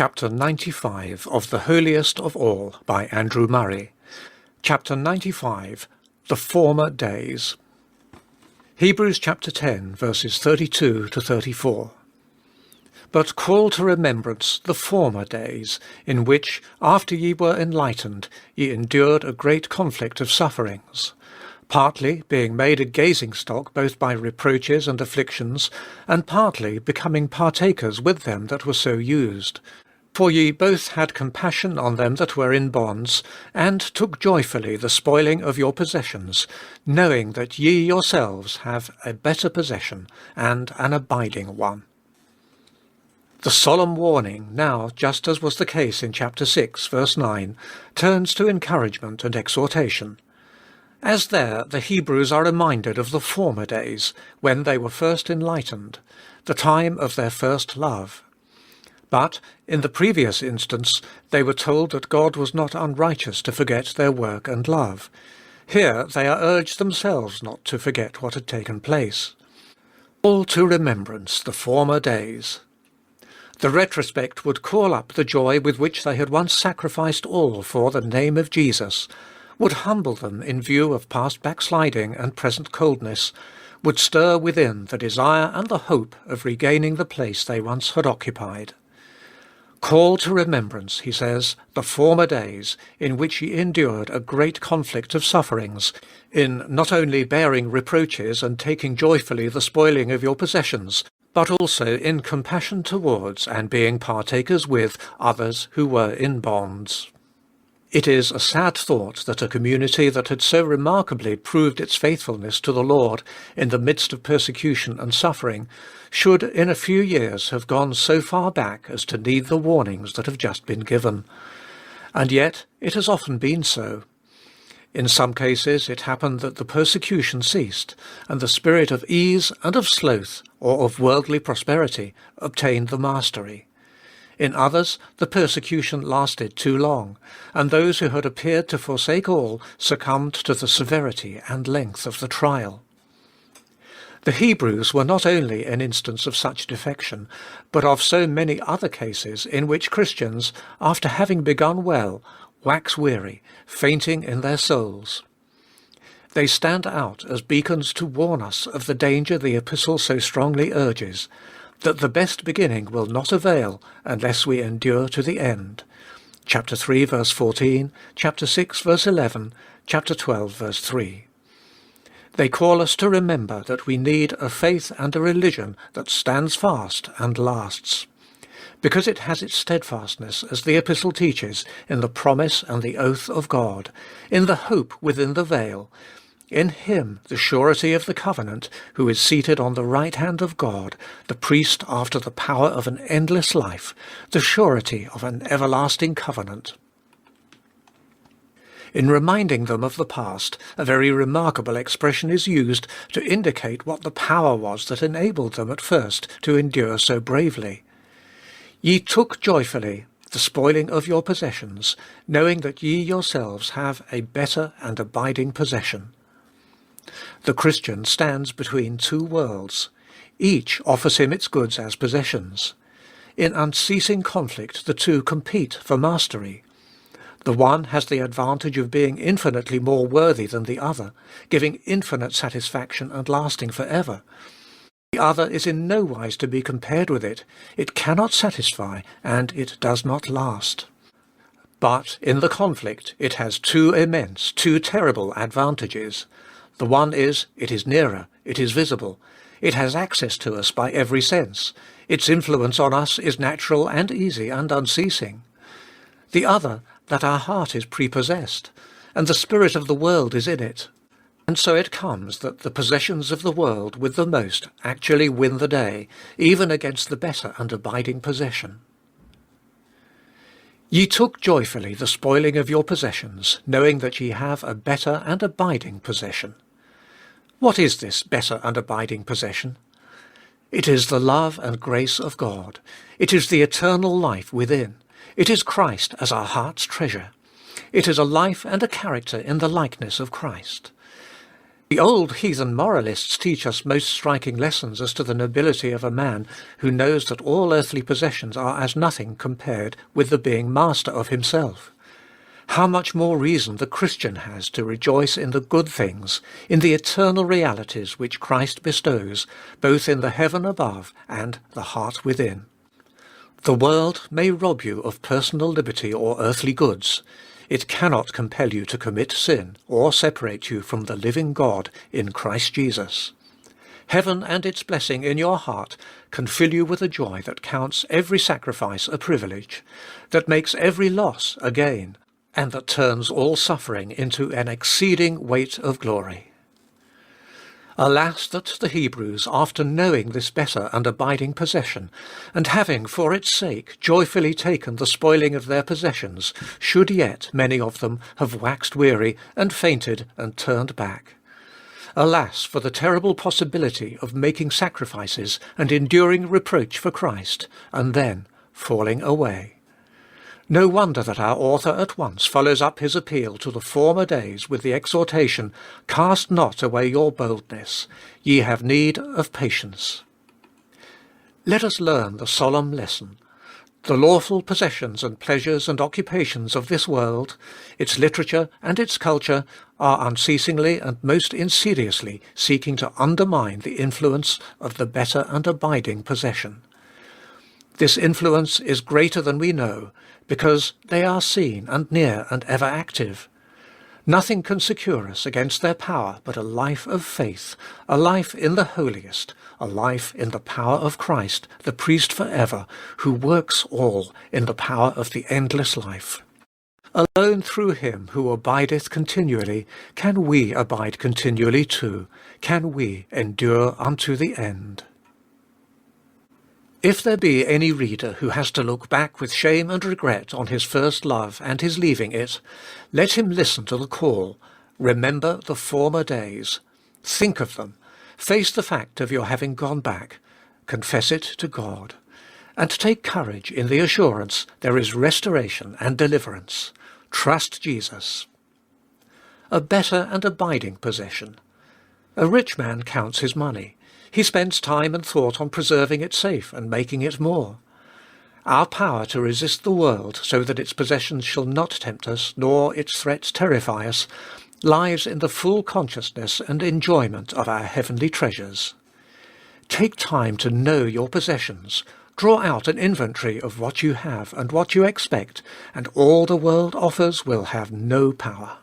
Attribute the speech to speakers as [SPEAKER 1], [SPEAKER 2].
[SPEAKER 1] Chapter 95 of the Holiest of All by Andrew Murray. Chapter 95, The Former Days. Hebrews chapter 10, verses 32 to 34. But call to remembrance the former days, in which, after ye were enlightened, ye endured a great conflict of sufferings, partly being made a gazingstock both by reproaches and afflictions, and partly becoming partakers with them that were so used. For ye both had compassion on them that were in bonds, and took joyfully the spoiling of your possessions, knowing that ye yourselves have a better possession, and an abiding one. The solemn warning now, just as was the case in chapter 6, verse 9, turns to encouragement and exhortation. As there, the Hebrews are reminded of the former days, when they were first enlightened, the time of their first love. But, in the previous instance, they were told that God was not unrighteous to forget their work and love. Here they are urged themselves not to forget what had taken place. Call to remembrance the former days. The retrospect would call up the joy with which they had once sacrificed all for the name of Jesus, would humble them in view of past backsliding and present coldness, would stir within the desire and the hope of regaining the place they once had occupied. Call to remembrance, he says, the former days, in which ye endured a great conflict of sufferings, in not only bearing reproaches and taking joyfully the spoiling of your possessions, but also in compassion towards and being partakers with others who were in bonds. It is a sad thought that a community that had so remarkably proved its faithfulness to the Lord in the midst of persecution and suffering should in a few years have gone so far back as to need the warnings that have just been given. And yet it has often been so. In some cases it happened that the persecution ceased, and the spirit of ease and of sloth, or of worldly prosperity, obtained the mastery. In others, the persecution lasted too long, and those who had appeared to forsake all succumbed to the severity and length of the trial. The Hebrews were not only an instance of such defection, but of so many other cases in which Christians, after having begun well, wax weary, fainting in their souls. They stand out as beacons to warn us of the danger the epistle so strongly urges, that the best beginning will not avail unless we endure to the end. Chapter 3, verse 14, chapter 6, verse 11, chapter 12, verse 3. They call us to remember that we need a faith and a religion that stands fast and lasts, because it has its steadfastness, as the epistle teaches, in the promise and the oath of God, in the hope within the veil, in him the surety of the covenant, who is seated on the right hand of God, the priest after the power of an endless life, the surety of an everlasting covenant. In reminding them of the past, a very remarkable expression is used to indicate what the power was that enabled them at first to endure so bravely. Ye took joyfully the spoiling of your possessions, knowing that ye yourselves have a better and abiding possession. The Christian stands between two worlds. Each offers him its goods as possessions. In unceasing conflict the two compete for mastery. The one has the advantage of being infinitely more worthy than the other, giving infinite satisfaction and lasting forever. The other is in no wise to be compared with it. It cannot satisfy, and it does not last. But in the conflict it has two immense, two terrible advantages. The one is, it is nearer, it is visible, it has access to us by every sense, its influence on us is natural and easy and unceasing. The other, that our heart is prepossessed, and the spirit of the world is in it. And so it comes that the possessions of the world with the most actually win the day, even against the better and abiding possession. Ye took joyfully the spoiling of your possessions, knowing that ye have a better and abiding possession. What is this better and abiding possession? It is the love and grace of God. It is the eternal life within. It is Christ as our heart's treasure. It is a life and a character in the likeness of Christ. The old heathen moralists teach us most striking lessons as to the nobility of a man who knows that all earthly possessions are as nothing compared with the being master of himself. How much more reason the Christian has to rejoice in the good things, in the eternal realities which Christ bestows, both in the heaven above and the heart within. The world may rob you of personal liberty or earthly goods. It cannot compel you to commit sin or separate you from the living God in Christ Jesus. Heaven and its blessing in your heart can fill you with a joy that counts every sacrifice a privilege, that makes every loss a gain, and that turns all suffering into an exceeding weight of glory. Alas, that the Hebrews, after knowing this better and abiding possession, and having for its sake joyfully taken the spoiling of their possessions, should yet, many of them, have waxed weary, and fainted, and turned back. Alas, for the terrible possibility of making sacrifices and enduring reproach for Christ, and then falling away. No wonder that our author at once follows up his appeal to the former days with the exhortation, "Cast not away your boldness, ye have need of patience." Let us learn the solemn lesson. The lawful possessions and pleasures and occupations of this world, its literature and its culture, are unceasingly and most insidiously seeking to undermine the influence of the better and abiding possession. This influence is greater than we know, because they are seen and near and ever active. Nothing can secure us against their power but a life of faith, a life in the holiest, a life in the power of Christ, the priest forever, who works all in the power of the endless life. Alone through him who abideth continually can we abide continually too, can we endure unto the end. If there be any reader who has to look back with shame and regret on his first love and his leaving it, let him listen to the call, "Remember the former days." Think of them. Face the fact of your having gone back. Confess it to God. And take courage in the assurance there is restoration and deliverance. Trust Jesus. A better and abiding possession. A rich man counts his money. He spends time and thought on preserving it safe and making it more. Our power to resist the world so that its possessions shall not tempt us, nor its threats terrify us, lies in the full consciousness and enjoyment of our heavenly treasures. Take time to know your possessions. Draw out an inventory of what you have and what you expect, and all the world offers will have no power.